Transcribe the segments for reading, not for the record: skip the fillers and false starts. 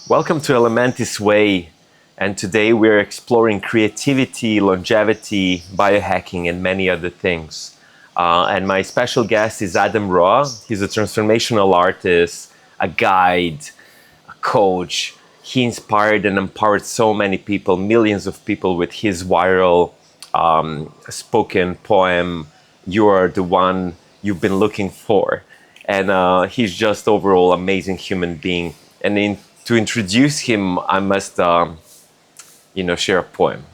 Welcome to Elementis Way, and today we're exploring creativity, longevity, biohacking, and many other things. And my special guest is Adam Roa. He's a transformational artist, a guide, a coach. He inspired and empowered so many people, millions of people, with his viral spoken poem, "You Are the One You've Been Looking For." And he's just overall amazing human being. And to introduce him, I must, share a poem.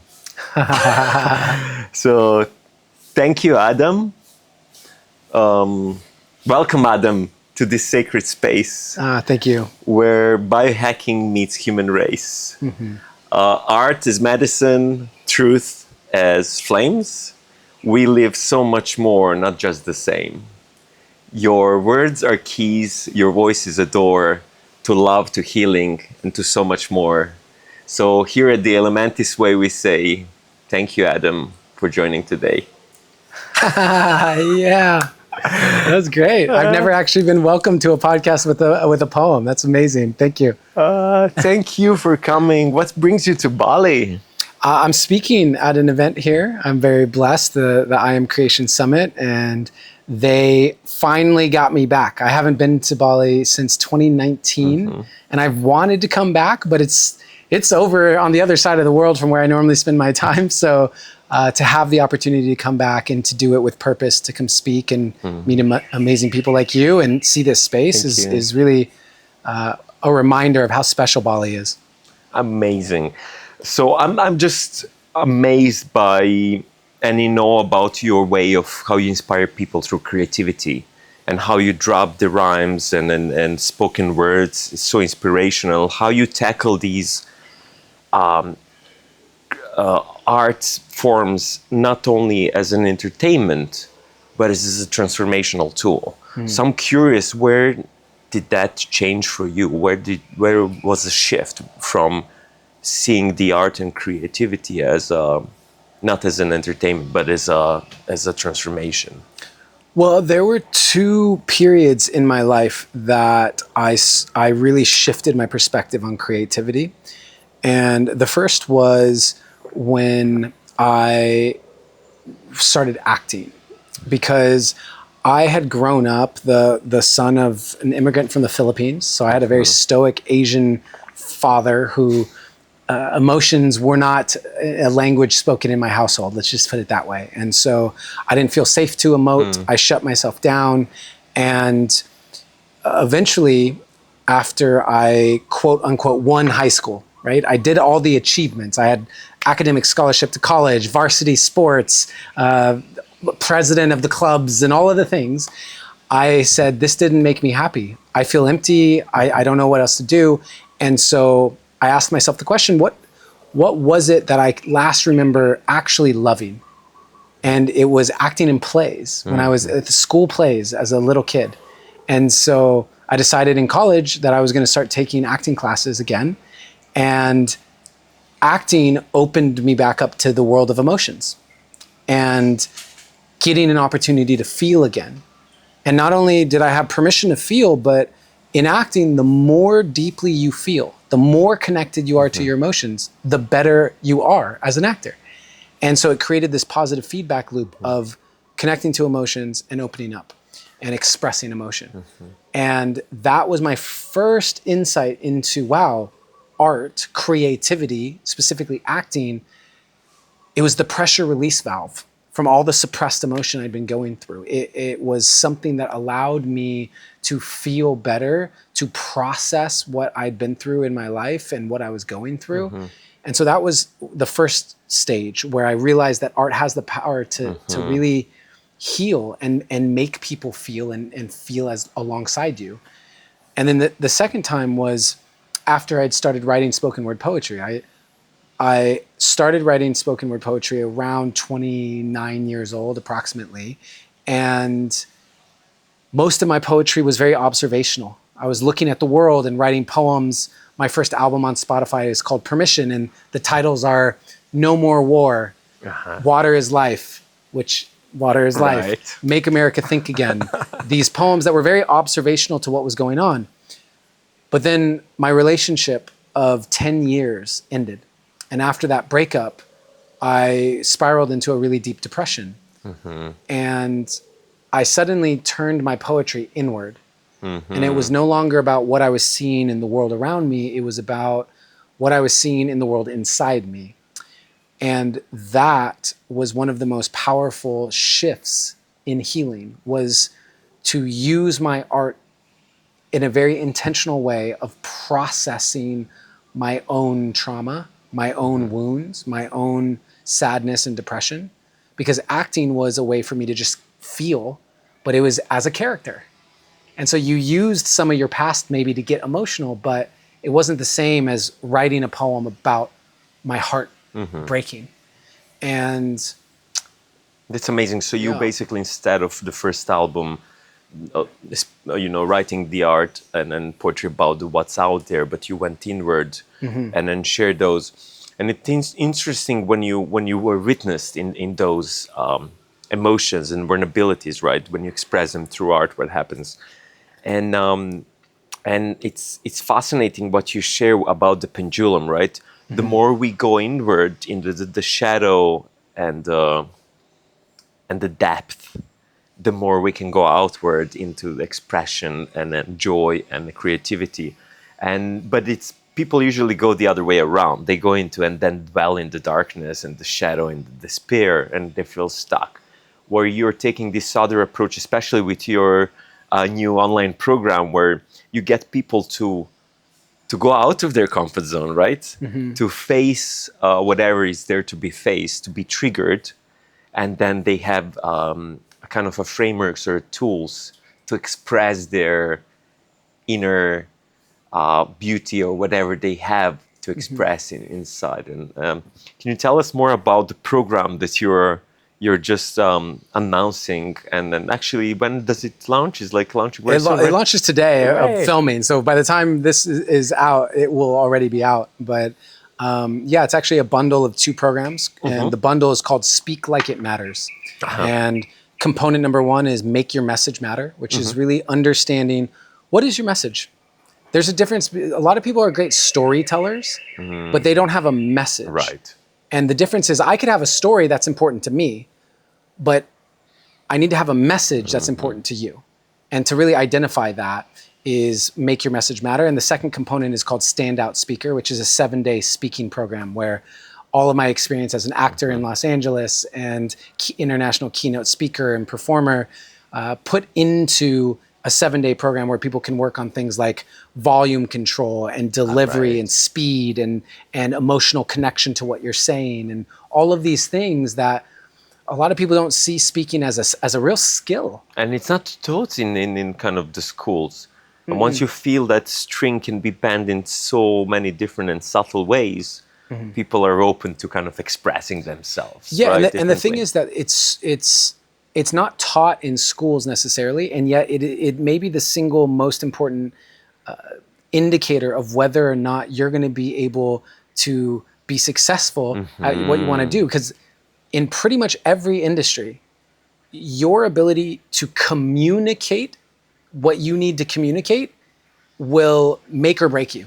So, thank you, Adam. Welcome, Adam, to this sacred space. Thank you. Where biohacking meets human race. Mm-hmm. Art is medicine, truth as flames. We live so much more, not just the same. Your words are keys, your voice is a door to love, to healing, and to so much more. So here at the Elementis Way, we say, thank you, Adam, for joining today. Yeah, that's great. I've never actually been welcomed to a podcast with a poem. That's amazing. Thank you. Thank you for coming. What brings you to Bali? I'm speaking at an event here. I'm very blessed, the I Am Creation Summit, and they finally got me back. I haven't been to Bali since 2019, and I've wanted to come back, but it's over on the other side of the world from where I normally spend my time. So to have the opportunity to come back and to do it with purpose, to come speak and meet amazing people like you and see this space is really a reminder of how special Bali is. Amazing. So I'm just amazed by and about your way of how you inspire people through creativity and how you drop the rhymes and spoken words. It's so inspirational. How you tackle these art forms not only as an entertainment, but as a transformational tool. So I'm curious, where did that change for you? Where was the shift from seeing the art and creativity as not as an entertainment, but as a transformation? Well, there were two periods in my life that I really shifted my perspective on creativity. And the first was when I started acting, because I had grown up the son of an immigrant from the Philippines. So I had a very stoic Asian father who emotions were not a language spoken in my household. Let's just put it that way. And so I didn't feel safe to emote. I shut myself down. And eventually, after I quote unquote won high school, right? I did all the achievements. I had academic scholarship to college, varsity sports, president of the clubs, and all of the things. I said, this didn't make me happy. I feel empty. I don't know what else to do. And so I asked myself the question, what was it that I last remember actually loving? And it was acting in plays when I was at the school plays as a little kid. And so I decided in college that I was going to start taking acting classes again. And acting opened me back up to the world of emotions and getting an opportunity to feel again. And not only did I have permission to feel, but in acting, the more deeply you feel, the more connected you are to your emotions, the better you are as an actor. And so it created this positive feedback loop of connecting to emotions and opening up and expressing emotion. And that was my first insight into, wow, art, creativity, specifically acting, it was the pressure release valve from all the suppressed emotion I'd been going through. It was something that allowed me to feel better, to process what I'd been through in my life and what I was going through. And so that was the first stage where I realized that art has the power to really heal and make people feel and feel as alongside you. And then the second time was after I'd started writing spoken word poetry. I started writing spoken word poetry around 29 years old, approximately. And most of my poetry was very observational. I was looking at the world and writing poems. My first album on Spotify is called Permission, and the titles are No More War, Water is Life, which water is life, Make America Think Again. These poems that were very observational to what was going on. But then my relationship of 10 years ended. And after that breakup, I spiraled into a really deep depression. And I suddenly turned my poetry inward. And it was no longer about what I was seeing in the world around me. It was about what I was seeing in the world inside me. And that was one of the most powerful shifts in healing, was to use my art in a very intentional way of processing my own trauma, my own wounds, my own sadness and depression. Because acting was a way for me to just feel, but it was as a character. And so you used some of your past maybe to get emotional, but it wasn't the same as writing a poem about my heart breaking. And That's amazing. So you basically, instead of the first album, writing the art and then poetry about what's out there, but you went inward and then shared those. And it's interesting when you were witnessed in those emotions and vulnerabilities, right? When you express them through art, what happens? And it's fascinating what you share about the pendulum, right? The more we go inward into the shadow and the depth, the more we can go outward into the expression and then joy and the creativity. But it's people usually go the other way around. They go into and then dwell in the darkness and the shadow and the despair, and they feel stuck. Where you're taking this other approach, especially with your new online program, where you get people to go out of their comfort zone, right? To face whatever is there to be faced, to be triggered, and then they have a kind of a frameworks or tools to express their inner beauty or whatever they have to express inside. And can you tell us more about the program that you're just announcing? And then actually, when does it launch? Is like launching? it launches today of filming. So by the time this is out, it will already be out. But it's actually a bundle of 2 programs. And the bundle is called Speak Like It Matters. And component number 1 is Make Your Message Matter, which is really understanding, what is your message? There's a difference. A lot of people are great storytellers, but they don't have a message. Right. And the difference is, I could have a story that's important to me, but I need to have a message that's important to you. And to really identify that is Make Your Message Matter. And the second component is called Standout Speaker, which is a 7-day speaking program where all of my experience as an actor in Los Angeles and international keynote speaker and performer put into a 7-day program where people can work on things like volume control and delivery and speed and emotional connection to what you're saying, and all of these things that a lot of people don't see speaking as a real skill. And it's not taught in kind of the schools. And once you feel that string can be bent in so many different and subtle ways, people are open to kind of expressing themselves. Yeah, right? and the thing is that it's not taught in schools necessarily, and yet it may be the single most important indicator of whether or not you're going to be able to be successful at what you want to do. Because in pretty much every industry, your ability to communicate what you need to communicate will make or break you.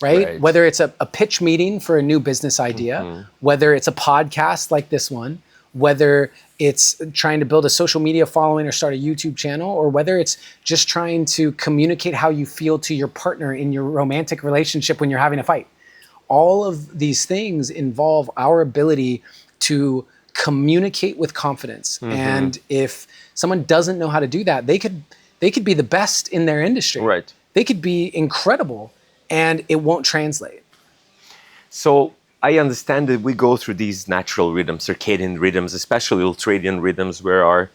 Right? Whether it's a pitch meeting for a new business idea, whether it's a podcast like this one, whether it's trying to build a social media following or start a YouTube channel, or whether it's just trying to communicate how you feel to your partner in your romantic relationship when you're having a fight. All of these things involve our ability to communicate with confidence. And if someone doesn't know how to do that, they could be the best in their industry. Right. They could be incredible, and it won't translate. So I understand that we go through these natural rhythms, circadian rhythms, especially ultradian rhythms, where our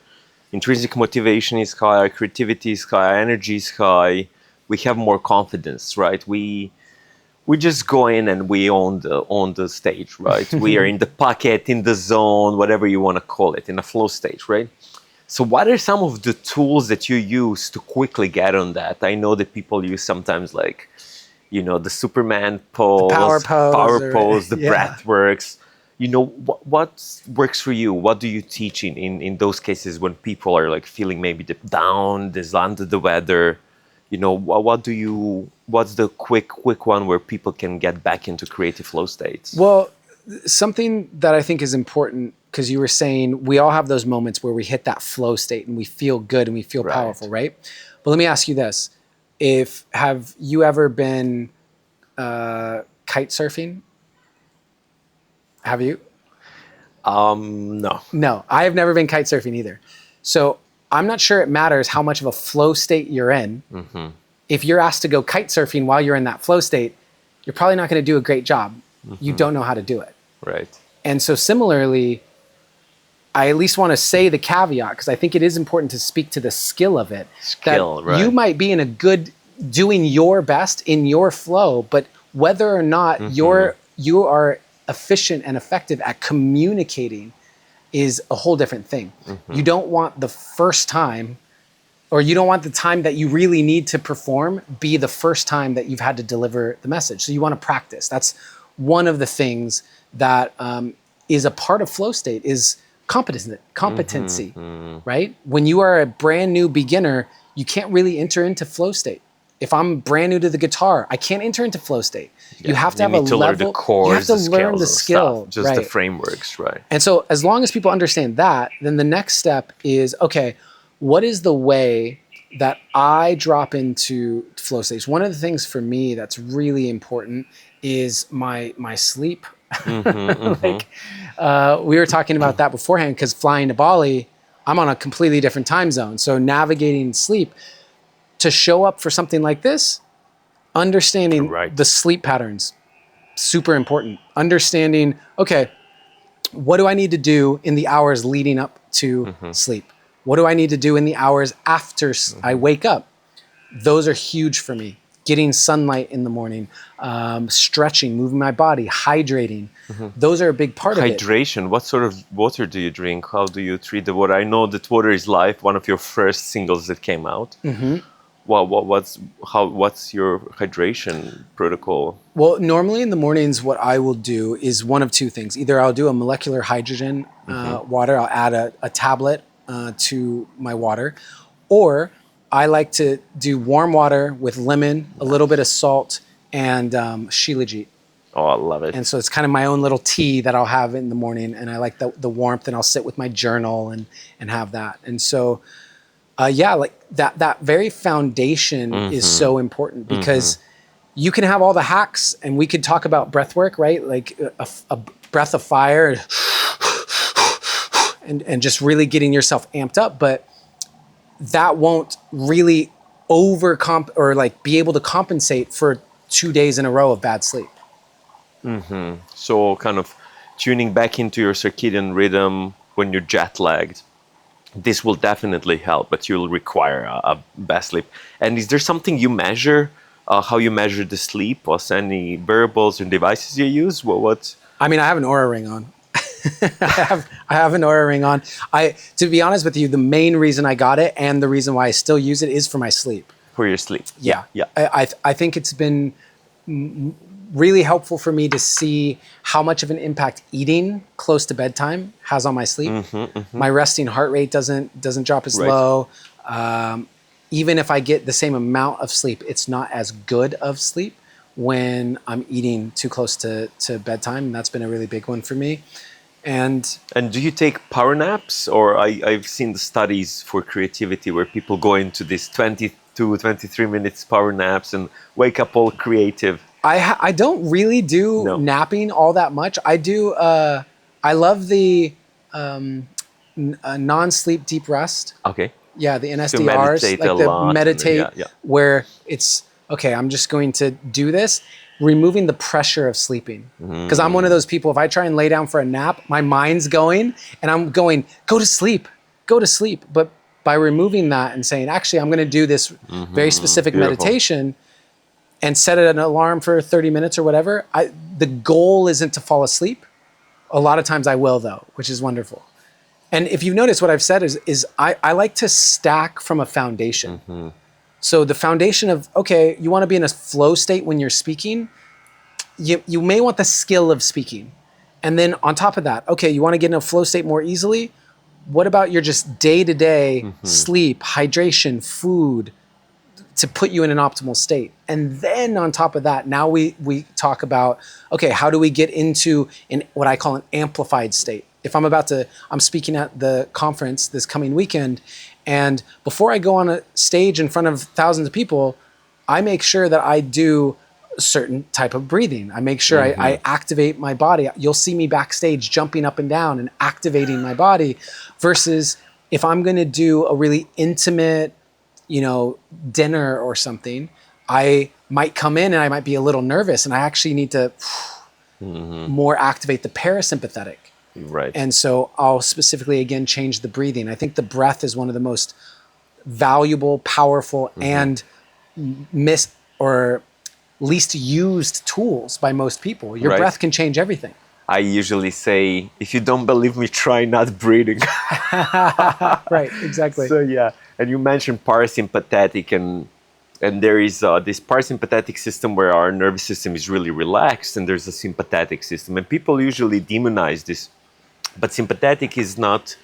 intrinsic motivation is high, our creativity is high, our energy is high. We have more confidence, right? We just go in and we own the stage, right? We are in the pocket, in the zone, whatever you want to call it, in a flow stage, right? So what are some of the tools that you use to quickly get on that? I know that people use sometimes like, the Superman pose, the power pose, the breath works. What works for you? What do you teach in those cases when people are like feeling maybe down, there's under the weather? What what's the quick one where people can get back into creative flow states? Well, something that I think is important, because you were saying we all have those moments where we hit that flow state and we feel good and we feel Right. powerful, right? But let me ask you this. Have you ever been kite surfing? Have you? No. No, I have never been kite surfing either. So I'm not sure it matters how much of a flow state you're in. Mm-hmm. If you're asked to go kite surfing while you're in that flow state, you're probably not going to do a great job. You don't know how to do it. Right. And so similarly, I at least want to say the caveat, because I think it is important to speak to the skill of it. Skill, that right. You might be in a good, doing your best in your flow, but whether or not you are efficient and effective at communicating is a whole different thing. You don't want the first time, or you don't want the time that you really need to perform be the first time that you've had to deliver the message. So you want to practice. That's one of the things that is a part of flow state is competency, right? When you are a brand new beginner, you can't really enter into flow state. If I'm brand new to the guitar, I can't enter into flow state. You have to have a level. Learn the chords, you have to learn the skill, stuff, just the frameworks, right? And so as long as people understand that, then the next step is, okay, what is the way that I drop into flow states? One of the things for me that's really important is my sleep. Like we were talking about that beforehand, because flying to Bali, I'm on a completely different time zone. So navigating sleep, to show up for something like this, understanding the sleep patterns, super important. Understanding, okay, what do I need to do in the hours leading up to sleep? What do I need to do in the hours after I wake up? Those are huge for me. Getting sunlight in the morning, stretching, moving my body, hydrating. Those are a big part of it. Hydration. What sort of water do you drink? How do you treat the water? I know that Water is Life, one of your first singles that came out. Well, what's your hydration protocol? Well, normally in the mornings, what I will do is one of two things. Either I'll do a molecular hydrogen water. I'll add a tablet to my water, or I like to do warm water with lemon, a little bit of salt, and shilajit. Oh, I love it. And so it's kind of my own little tea that I'll have in the morning, and I like the warmth, and I'll sit with my journal and have that. And so, like that very foundation is so important, because you can have all the hacks, and we could talk about breath work, right? Like a breath of fire and just really getting yourself amped up, but that won't really be able to compensate for 2 days in a row of bad sleep. So kind of tuning back into your circadian rhythm when you're jet lagged. This will definitely help, but you'll require a bad sleep. And is there something you measure? How you measure the sleep? Or any wearables and devices you use? What? I mean, I have an Oura ring on. I have an Oura ring on. To be honest with you, the main reason I got it and the reason why I still use it is for my sleep. For your sleep. Yeah. I think it's been really helpful for me to see how much of an impact eating close to bedtime has on my sleep. My resting heart rate doesn't drop as low. Even if I get the same amount of sleep, it's not as good of sleep when I'm eating too close to bedtime. And that's been a really big one for me. And do you take power naps? Or I've seen the studies for creativity where people go into this 22, 23 minutes power naps and wake up all creative. I don't really do napping all that much. I do. I love the non-sleep deep rest. Okay. Yeah, the NSDRs, meditate where it's okay. I'm just going to do this, removing the pressure of sleeping. Because I'm one of those people. If I try and lay down for a nap, my mind's going, and I'm going, go to sleep. But by removing that and saying, actually, I'm going to do this very specific meditation, and set an alarm for 30 minutes or whatever, the goal isn't to fall asleep. A lot of times I will, though, which is wonderful. And if you've noticed, what I've said is I like to stack from a foundation. So the foundation of, okay, you want to be in a flow state when you're speaking. You may want the skill of speaking. And then on top of that, okay, you want to get in a flow state more easily. What about your just day-to-day sleep, hydration, food, to put you in an optimal state. And then on top of that, now we talk about, okay, how do we get into what I call an amplified state? If I'm speaking at the conference this coming weekend, and before I go on a stage in front of thousands of people, I make sure that I do a certain type of breathing. I make sure I activate my body. You'll see me backstage jumping up and down and activating my body, versus if I'm going to do a really intimate, dinner or something, I might come in and I might be a little nervous, and I actually need to more activate the parasympathetic. Right. And so I'll specifically, again, change the breathing. I think the breath is one of the most valuable, powerful, and least used tools by most people. Your breath can change everything. I usually say, if you don't believe me, try not breathing. Right, exactly. So yeah, and you mentioned parasympathetic, and there is this parasympathetic system where our nervous system is really relaxed, and there's a sympathetic system, and people usually demonize this, but sympathetic is not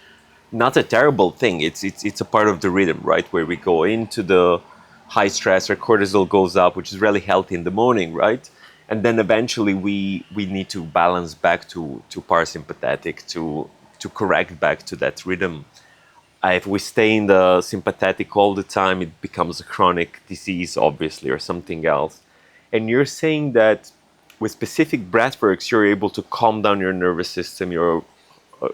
a terrible thing. It's a part of the rhythm, right? Where we go into the high stress, our cortisol goes up, which is really healthy in the morning, right? And then eventually we need to balance back to parasympathetic to correct back to that rhythm. If we stay in the sympathetic all the time, it becomes a chronic disease, obviously, or something else. And you're saying that with specific breathworks, you're able to calm down your nervous system, your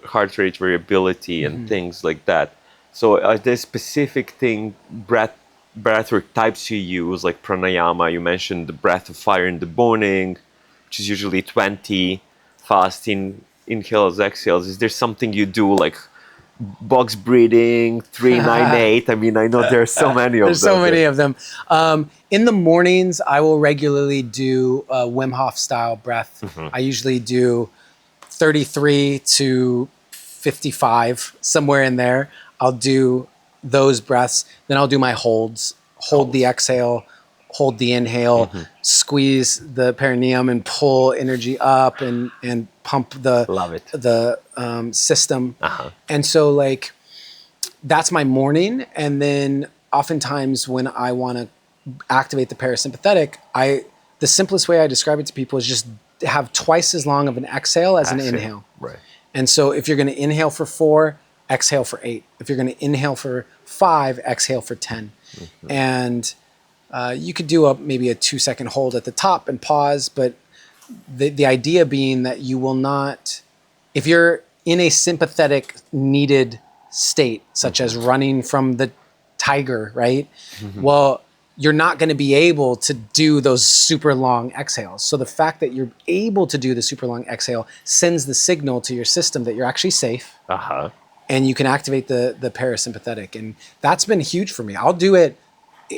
heart rate variability, and things like that. So are there specific breathwork types you use, like pranayama? You mentioned the breath of fire in the morning, which is usually 20 fast inhales, exhales. Is there something you do, like box breathing, 398? I mean, I know there are so many of them. There's so many of them. In the mornings, I will regularly do Wim Hof style breath. I usually do 33 to 55, somewhere in there. I'll do those breaths. Then I'll do my holds. Hold the exhale, hold the inhale, squeeze the perineum and pull energy up and pump the system. And so that's my morning. And then oftentimes when I want to activate the parasympathetic, the simplest way I describe it to people is just have twice as long of an exhale as an inhale. Right. And so if you're going to inhale for 4, exhale for 8. If you're going to inhale for 5, exhale for 10. And you could do maybe a 2-second hold at the top and pause, but the idea being that you will not, if you're in a sympathetic needed state, such as running from the tiger, right? Well, you're not going to be able to do those super long exhales. So the fact that you're able to do the super long exhale sends the signal to your system that you're actually safe. And you can activate the parasympathetic. And that's been huge for me. I'll do it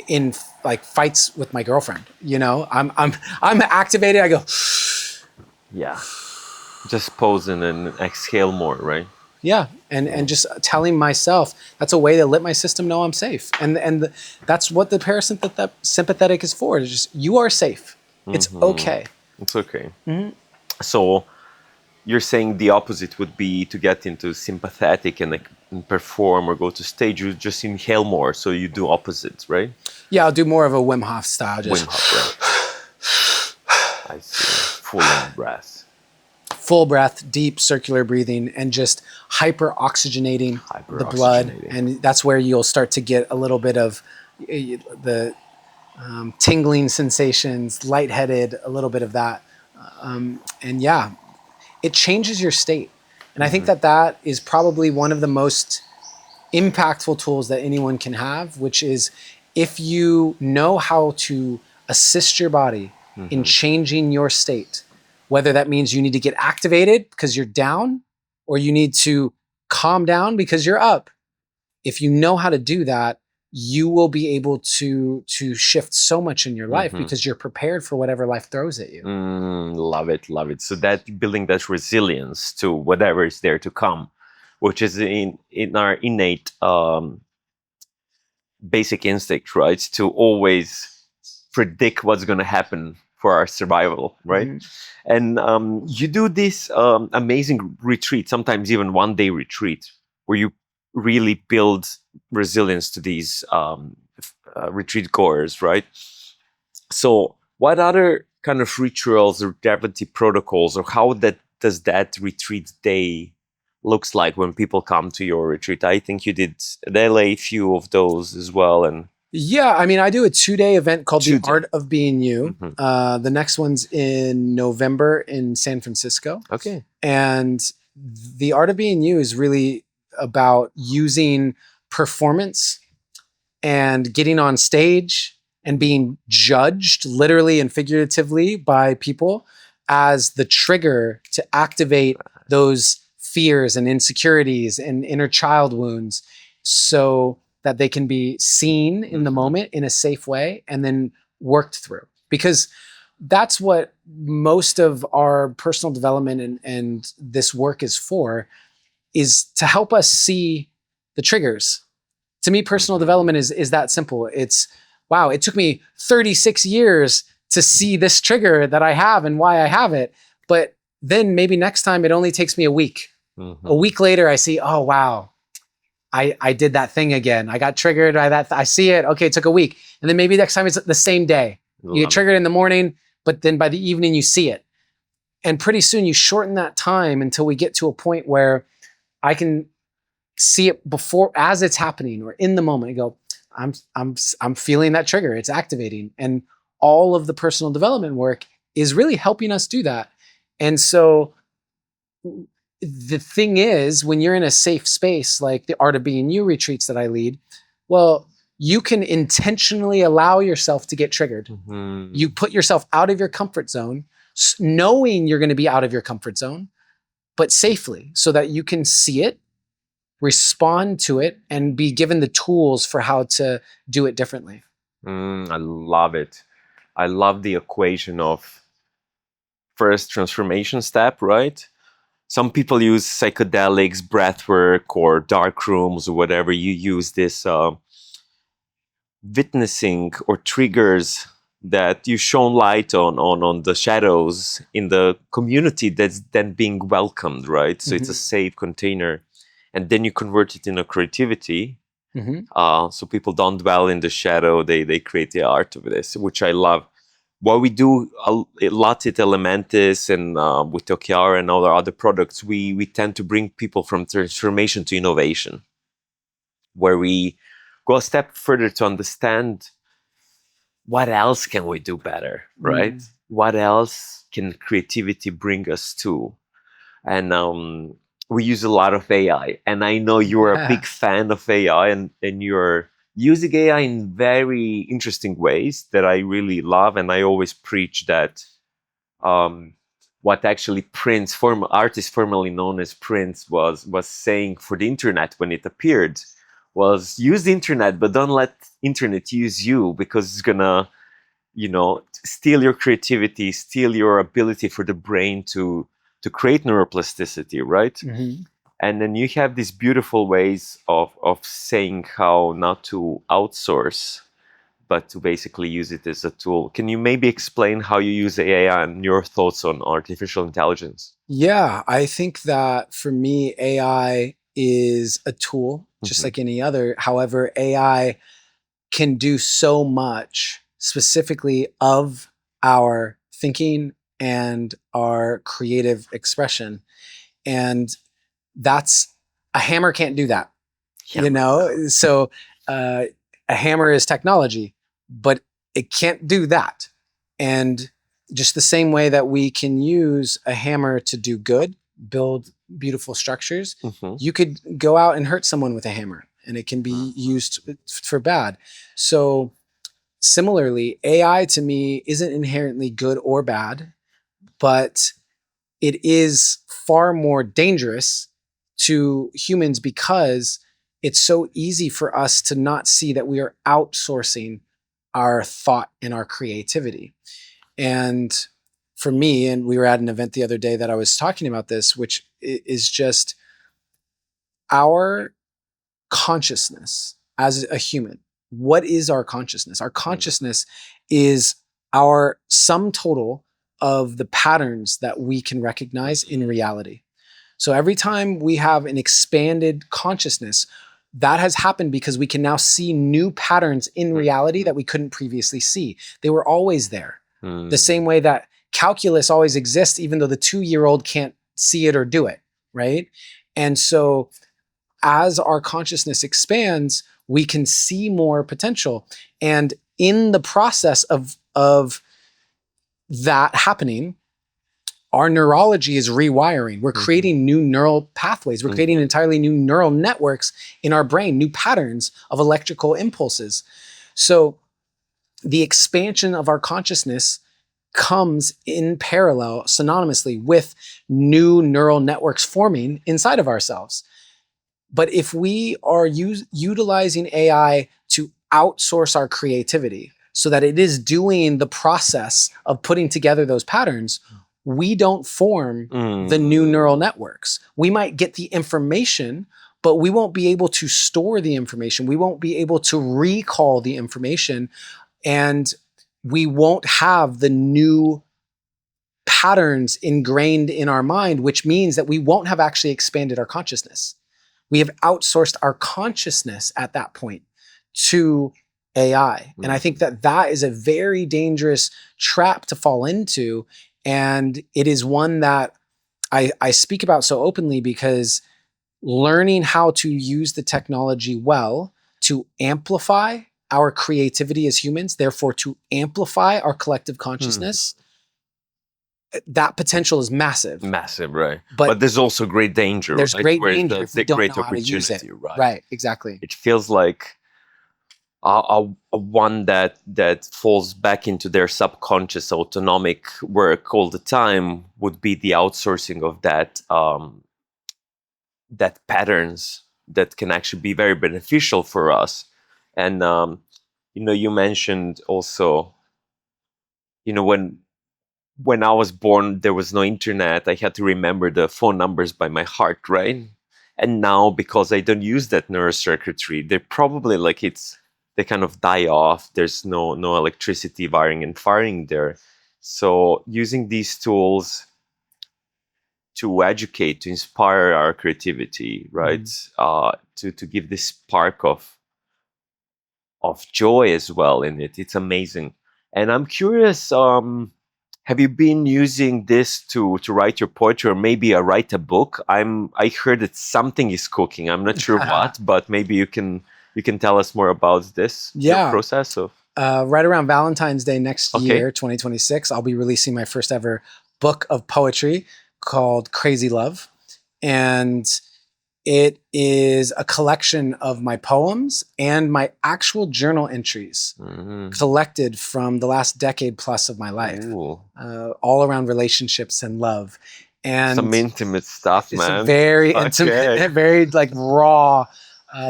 in fights with my girlfriend. I'm activated. I go, yeah, just pause and exhale more, right? Yeah, and just telling myself that's a way to let my system know I'm safe, and that's what the parasympathetic is for. It's just, you are safe. It's okay. It's okay. So you're saying the opposite would be to get into sympathetic and perform or go to stage. You just inhale more, so you do opposites, right? Yeah, I'll do more of a Wim Hof style. Wim Hof, right? I see. Full breath. Full breath, deep circular breathing, and just hyper oxygenating the blood. And that's where you'll start to get a little bit of the tingling sensations, lightheaded, a little bit of that. And yeah, it changes your state. And I think that is probably one of the most impactful tools that anyone can have, which is if you know how to assist your body in changing your state, whether that means you need to get activated because you're down, or you need to calm down because you're up. If you know how to do that, you will be able to shift so much in your life because you're prepared for whatever life throws at you. Love it, love it. So that building that resilience to whatever is there to come, which is in our innate basic instinct, right? To always predict what's going to happen for our survival, right? And you do this amazing retreat, sometimes even one-day retreat, where you really build resilience to these retreat goers, right? So, what other kind of rituals or longevity protocols, or how that does that retreat day looks like when people come to your retreat? I think you did at LA a few of those as well, and Yeah, I mean, I do a 2-day event called The 2 day. Art of Being You. Mhm. The next one's in November in San Francisco. Okay. And The Art of Being You is really about using performance and getting on stage and being judged literally and figuratively by people as the trigger to activate those fears and insecurities and inner child wounds so that they can be seen in the moment in a safe way and then worked through. Because that's what most of our personal development and this work is for, is to help us see the triggers. To me, personal development is that simple. It's, wow, it took me 36 years to see this trigger that I have and why I have it. But then maybe next time it only takes me a week. A week later, I see, oh, wow, I did that thing again. I got triggered by that. I see it. Okay, it took a week. And then maybe next time it's the same day. You get triggered in the morning, but then by the evening you see it. And pretty soon you shorten that time until we get to a point where I can see it before, as it's happening or in the moment. I go, I'm feeling that trigger. It's activating. And all of the personal development work is really helping us do that. And so the thing is, when you're in a safe space, like the Art of Being You retreats that I lead, well, you can intentionally allow yourself to get triggered. You put yourself out of your comfort zone, knowing you're going to be out of your comfort zone, but safely, so that you can see it, respond to it, and be given the tools for how to do it differently. I love it. I love the equation of first transformation step, right? Some people use psychedelics, breathwork, or dark rooms, or whatever. You use this witnessing or triggers that you shone light on the shadows in the community that's then being welcomed, right? So it's a safe container. And then you convert it into creativity. So people don't dwell in the shadow. They create the art of this, which I love. What we do a lot at Elementis and with Tokiara and all our other products, we tend to bring people from transformation to innovation, where we go a step further to understand what else can we do better, right? What else can creativity bring us to? And we use a lot of AI. And I know you're a big fan of AI, and you're using AI in very interesting ways that I really love. And I always preach that what actually Prince, artist formerly known as Prince, was saying for the internet when it appeared, was use the internet, but don't let internet use you, because it's gonna, steal your creativity, steal your ability for the brain to create neuroplasticity, right? And then you have these beautiful ways of saying how not to outsource, but to basically use it as a tool. Can you maybe explain how you use AI and your thoughts on artificial intelligence? Yeah, I think that for me, AI is a tool, just like any other. However, AI can do so much specifically of our thinking and our creative expression. And that's, a hammer can't do that, So a hammer is technology, but it can't do that. And just the same way that we can use a hammer to do good, build beautiful structures, you could go out and hurt someone with a hammer, and it can be used for bad. So similarly, AI to me isn't inherently good or bad, but it is far more dangerous to humans because it's so easy for us to not see that we are outsourcing our thought and our creativity. And for me, and we were at an event the other day that I was talking about this, which is just our consciousness as a human. What is our consciousness? Our consciousness is our sum total of the patterns that we can recognize in reality. So every time we have an expanded consciousness, that has happened because we can now see new patterns in reality that we couldn't previously see. They were always there. The same way that calculus always exists, even though the 2-year-old can't see it or do it, right? And so as our consciousness expands, we can see more potential. And in the process of that happening, our neurology is rewiring. We're creating new neural pathways. We're creating entirely new neural networks in our brain, new patterns of electrical impulses. So the expansion of our consciousness comes in parallel, synonymously, with new neural networks forming inside of ourselves. But if we are utilizing AI to outsource our creativity so that it is doing the process of putting together those patterns, we don't form the new neural networks. We might get the information, but we won't be able to store the information. We won't be able to recall the information, and we won't have the new patterns ingrained in our mind, which means that we won't have actually expanded our consciousness. We have outsourced our consciousness at that point to AI. And I think that that is a very dangerous trap to fall into. And it is one that I speak about so openly because learning how to use the technology well to amplify our creativity as humans, therefore to amplify our collective consciousness, that potential is massive. Massive, right? But But there's also great danger. There's right? great Where's danger if we don't great know how to use it. opportunity, right? Right, exactly. It feels like a one that falls back into their subconscious autonomic work all the time would be the outsourcing of that patterns that can actually be very beneficial for us. And you mentioned also, when I was born, there was no internet. I had to remember the phone numbers by my heart, right? And now, because I don't use that neurocircuitry, they're probably they kind of die off. There's no electricity wiring and firing there. So using these tools to educate, to inspire our creativity, right? To give this spark of joy as well in it. It's amazing. And I'm curious, have you been using this to write your poetry, or maybe write a book? I heard that something is cooking. I'm not sure what, but maybe you can tell us more about this your process of. Right around Valentine's Day next year, 2026, I'll be releasing my first ever book of poetry called Crazy Love. And it is a collection of my poems and my actual journal entries collected from the last decade plus of my life, all around relationships and love. And some intimate stuff, man. It's very intimate, very raw,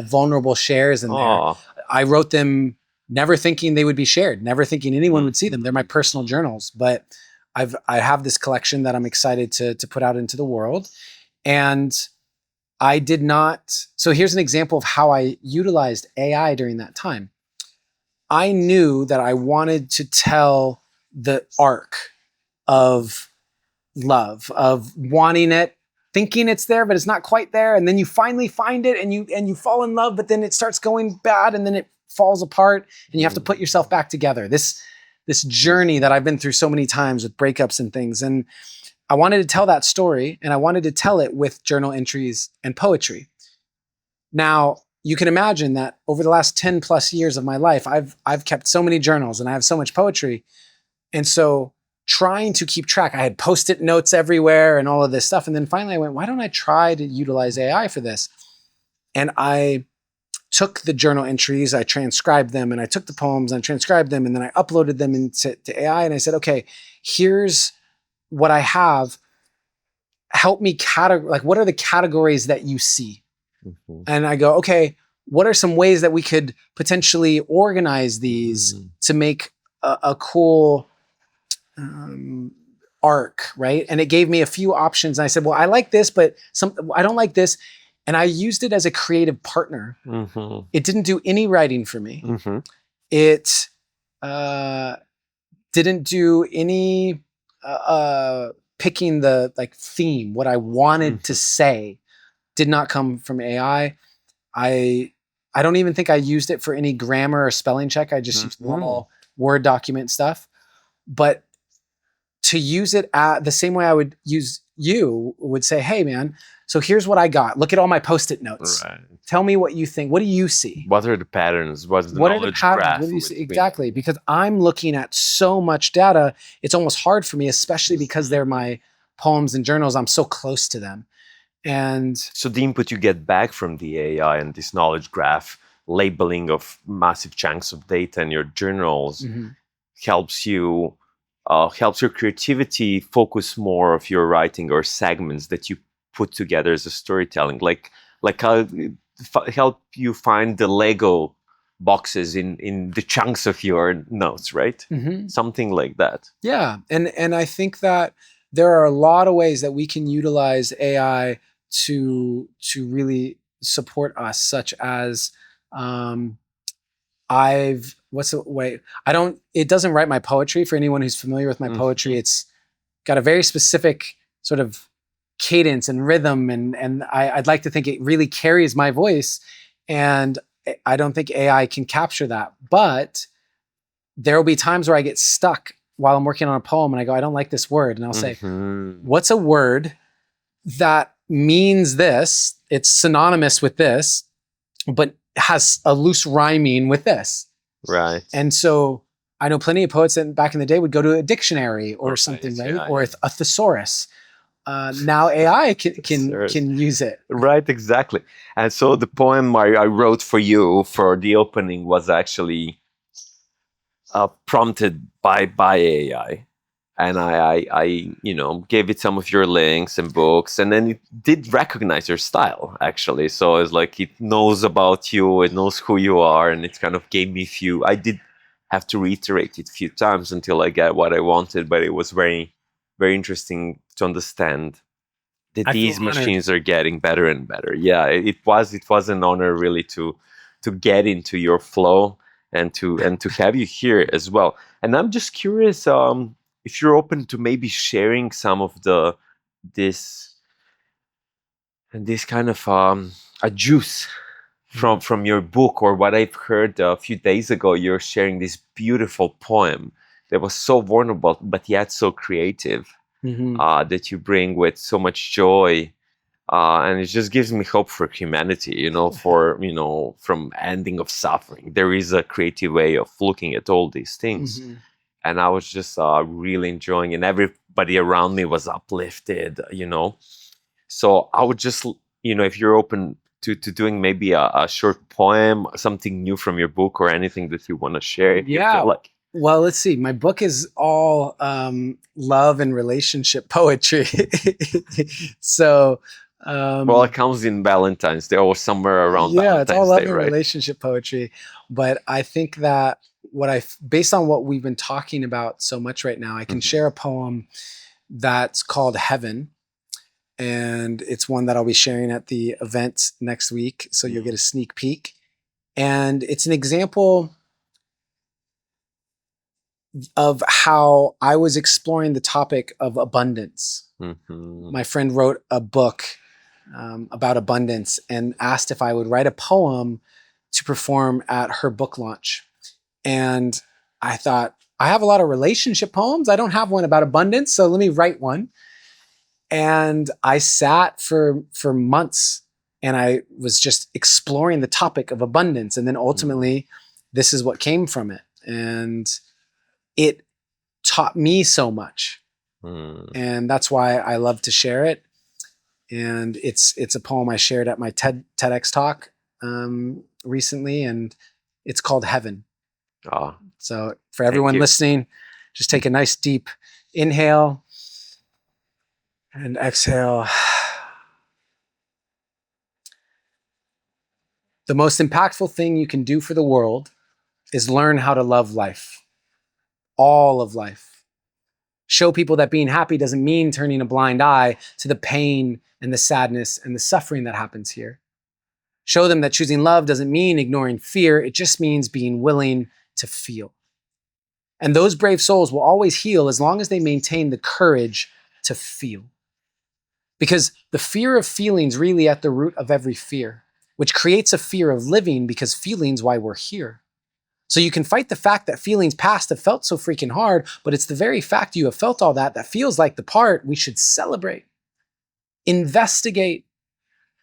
vulnerable shares in there. I wrote them never thinking they would be shared, never thinking anyone would see them. They're my personal journals, but I have this collection that I'm excited to put out into the world. And I did not. So here's an example of how I utilized AI during that time. I knew that I wanted to tell the arc of love, of wanting it, thinking it's there, but it's not quite there. And then you finally find it and you fall in love, but then it starts going bad and then it falls apart and you have to put yourself back together. This journey that I've been through so many times with breakups and things. And I wanted to tell that story, and I wanted to tell it with journal entries and poetry. Now, you can imagine that over the last 10 plus years of my life, I've kept so many journals and I have so much poetry. And so trying to keep track, I had Post-it notes everywhere and all of this stuff. And then finally I went, why don't I try to utilize AI for this? And I took the journal entries, I transcribed them, and I took the poems and I transcribed them, and then I uploaded them into AI. And I said, okay, here's what I have. Help me what are the categories that you see? And I go, okay, what are some ways that we could potentially organize these to make a cool arc, right? And it gave me a few options. And I said, well, I like this, but I don't like this. And I used it as a creative partner. It didn't do any writing for me. It didn't do any picking the theme, what I wanted to say did not come from AI. I I don't even think I used it for any grammar or spelling check. I just used normal Word document stuff. But to use it the same way I would use would say, hey man, so here's what I got. Look at all my Post-it notes. Right. Tell me what you think. What do you see? What are the patterns? What's the What are the knowledge patterns? graph? What do you see? Exactly. Because I'm looking at so much data, it's almost hard for me, especially because they're my poems and journals. I'm so close to them. And so the input you get back from the AI and this knowledge graph, labeling of massive chunks of data in your journals, helps you, helps your creativity focus more of your writing or segments that you put together as a storytelling, like help you find the Lego boxes in the chunks of your notes, right? Something like that. Yeah, and I think that there are a lot of ways that we can utilize AI to really support us, such as it doesn't write my poetry. For anyone who's familiar with my poetry, it's got a very specific sort of cadence and rhythm, and I'd like to think it really carries my voice, and I don't think AI can capture that. But there will be times where I get stuck while I'm working on a poem and I go, I don't like this word. And I'll say, what's a word that means this? It's synonymous with this, but has a loose rhyming with this. Right. And so I know plenty of poets that back in the day would go to a dictionary or something, right? Yeah, or a thesaurus. Now AI can use it. Right, exactly. And so the poem I wrote for you for the opening was actually prompted by AI, and I gave it some of your links and books, and then it did recognize your style actually. So it's like it knows about you, it knows who you are, and it kind of gave me I did have to reiterate it a few times until I got what I wanted, but it was very, very interesting to understand that these machines are getting better and better. Yeah, it was an honor really to get into your flow and to have you here as well. And I'm just curious if you're open to maybe sharing some of this kind of a juice from your book, or what I've heard a few days ago. You're sharing this beautiful poem that was so vulnerable but yet so creative, that you bring with so much joy. And it just gives me hope for humanity, from ending of suffering. There is a creative way of looking at all these things. And I was just really enjoying it. And everybody around me was uplifted, So I would just, if you're open to doing maybe a short poem, something new from your book, or anything that you want to share. Yeah. Well, let's see. My book is all love and relationship poetry. So, well, it comes in Valentine's Day or somewhere around Valentine's Day, it's all love and right? relationship poetry. But I think that based on what we've been talking about so much right now, I can share a poem that's called Heaven. And it's one that I'll be sharing at the event next week. So you'll get a sneak peek. And it's an example of how I was exploring the topic of abundance. My friend wrote a book about abundance and asked if I would write a poem to perform at her book launch. And I thought, I have a lot of relationship poems. I don't have one about abundance, so let me write one. And I sat for months and I was just exploring the topic of abundance. And then ultimately, this is what came from it. And it taught me so much. And that's why I love to share it. And it's a poem I shared at my TEDx talk recently, and it's called Heaven. So for everyone listening, just take a nice deep inhale and exhale. The most impactful thing you can do for the world is learn how to love life. All of life. Show people that being happy doesn't mean turning a blind eye to the pain and the sadness and the suffering that happens here. Show them that choosing love doesn't mean ignoring fear. It just means being willing to feel. And those brave souls will always heal as long as they maintain the courage to feel. Because the fear of feeling's really at the root of every fear. which creates a fear of living because feeling's why we're here. So you can fight the fact that feelings past have felt so freaking hard, but it's the very fact you have felt all that that feels like the part we should celebrate. Investigate.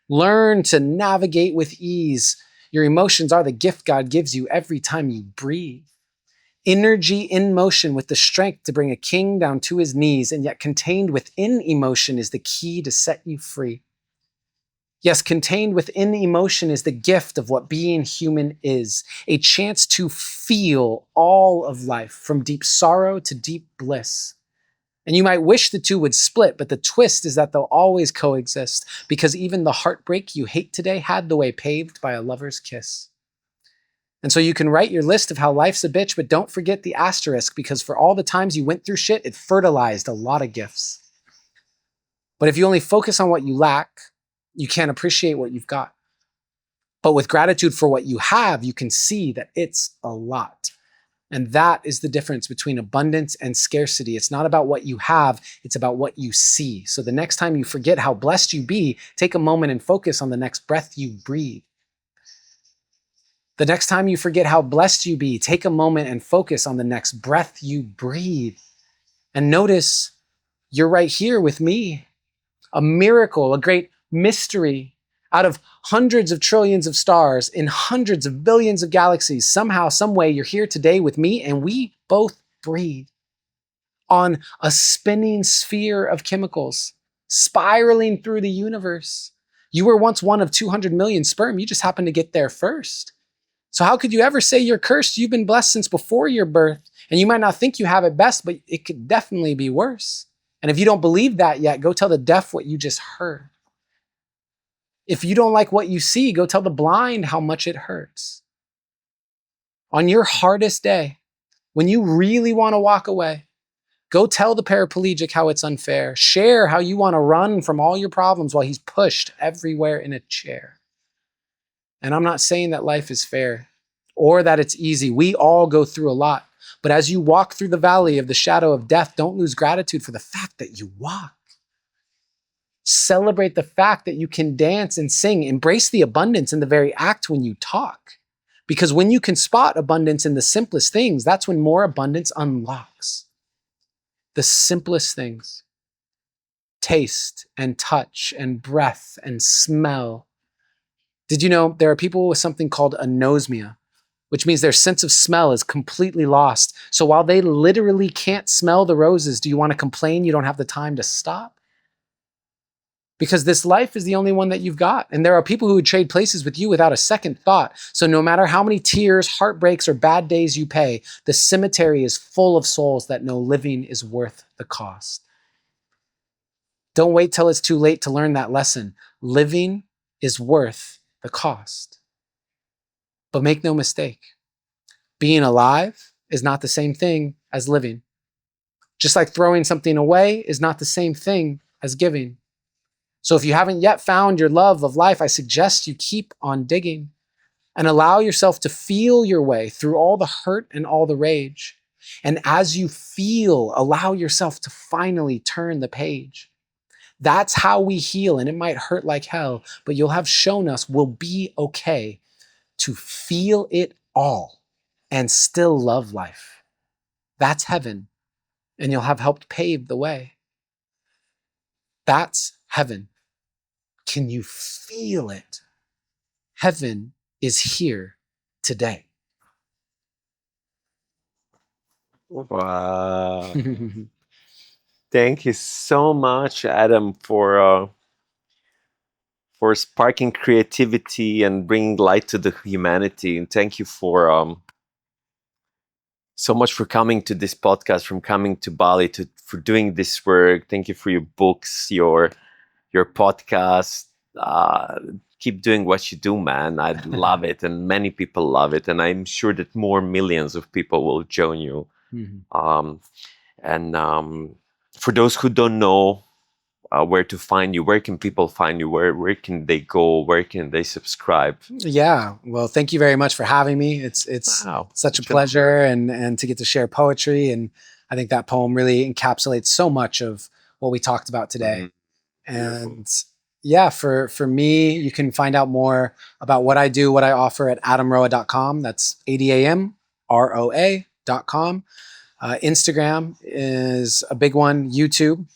Learn to navigate with ease. Your emotions are the gift God gives you every time you breathe. Energy in motion with the strength to bring a king down to his knees, and yet contained within emotion is the key to set you free. Yes, contained within emotion is the gift of what being human is, a chance to feel all of life from deep sorrow to deep bliss. And you might wish the two would split, but the twist is that they'll always coexist, because even the heartbreak you hate today had the way paved by a lover's kiss. And so you can write your list of how life's a bitch, but don't forget the asterisk, because for all the times you went through shit, it fertilized a lot of gifts. But if you only focus on what you lack, you can't appreciate what you've got. But with gratitude for what you have, you can see that it's a lot. And that is the difference between abundance and scarcity. It's not about what you have, it's about what you see. So the next time you forget how blessed you be, take a moment and focus on the next breath you breathe. The next time you forget how blessed you be, take a moment and focus on the next breath you breathe. And notice you're right here with me. A miracle, a great mystery. Out of hundreds of trillions of stars in hundreds of billions of galaxies, somehow, some way, you're here today with me, and we both breathe on a spinning sphere of chemicals, spiraling through the universe. You were once one of 200 million sperm. You just happened to get there first. So how could you ever say you're cursed? You've been blessed since before your birth, and you might not think you have it best, but it could definitely be worse. And if you don't believe that yet, go tell the deaf what you just heard. If you don't like what you see, go tell the blind how much it hurts. On your hardest day, when you really want to walk away, go tell the paraplegic how it's unfair. Share how you want to run from all your problems while he's pushed everywhere in a chair. And I'm not saying that life is fair or that it's easy. We all go through a lot. But as you walk through the valley of the shadow of death, don't lose gratitude for the fact that you walk. Celebrate the fact that you can dance and sing. Embrace the abundance in the very act when you talk. Because when you can spot abundance in the simplest things, that's when more abundance unlocks. The simplest things. Taste and touch and breath and smell. Did you know there are people with something called anosmia, which means their sense of smell is completely lost. So while they literally can't smell the roses, do you want to complain you don't have the time to stop? Because this life is the only one that you've got. And there are people who would trade places with you without a second thought. So no matter how many tears, heartbreaks, or bad days you pay, the cemetery is full of souls that know living is worth the cost. Don't wait till it's too late to learn that lesson. Living is worth the cost. But make no mistake, being alive is not the same thing as living. Just like throwing something away is not the same thing as giving. So if you haven't yet found your love of life, I suggest you keep on digging and allow yourself to feel your way through all the hurt and all the rage. And as you feel, allow yourself to finally turn the page. That's how we heal, and it might hurt like hell, but you'll have shown us we'll be okay to feel it all and still love life. That's heaven, and you'll have helped pave the way. That's heaven. Can you feel it? Heaven is here today. Wow. Thank you so much, Adam, for sparking creativity and bringing light to the humanity. And thank you for so much for coming to this podcast, from coming to Bali, for doing this work. Thank you for your books, your podcast. Keep doing what you do, man. I love it, and many people love it, and I'm sure that more millions of people will join you. And for those who don't know where to find you, where can people find you? Where can they go? Where can they subscribe? Yeah, well, thank you very much for having me. It's Wow. such a pleasure, and to get to share poetry. And I think that poem really encapsulates so much of what we talked about today. And yeah, for me, you can find out more about what I do, what I offer at adamroa.com. That's ADAMROA.com. Instagram is a big one. YouTube.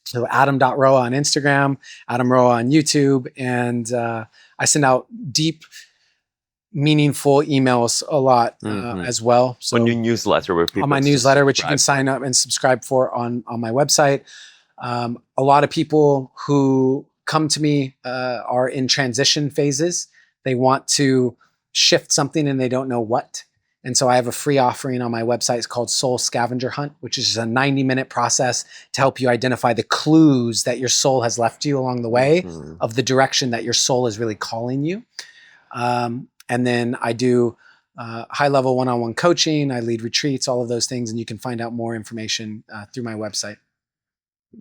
So Adam.Roa on Instagram, Adam Roa on YouTube. And I send out deep, meaningful emails a lot as well. On So your newsletter, where on people my newsletter, which you can subscribe. sign up and subscribe for on my website. A lot of people who come to me are in transition phases. They want to shift something and they don't know what. And so I have a free offering on my website. It's called Soul Scavenger Hunt, which is a 90-minute process to help you identify the clues that your soul has left you along the way of the direction that your soul is really calling you. And then I do high-level one-on-one coaching. I lead retreats, all of those things. And you can find out more information through my website.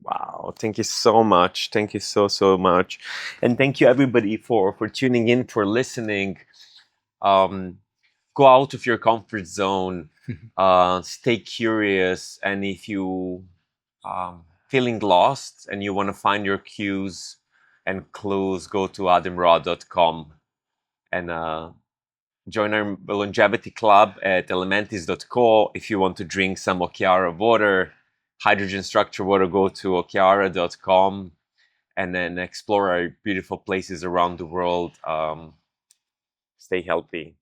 Wow, thank you so much. Thank you so much. And thank you everybody for tuning in, for listening. Go out of your comfort zone, stay curious, and if you feeling lost and you want to find your cues and clues, go to adamroa.com and join our longevity club at elementis.co. If you want to drink some Okiara water, hydrogen structure water, go to okiara.com and then explore our beautiful places around the world. Stay healthy.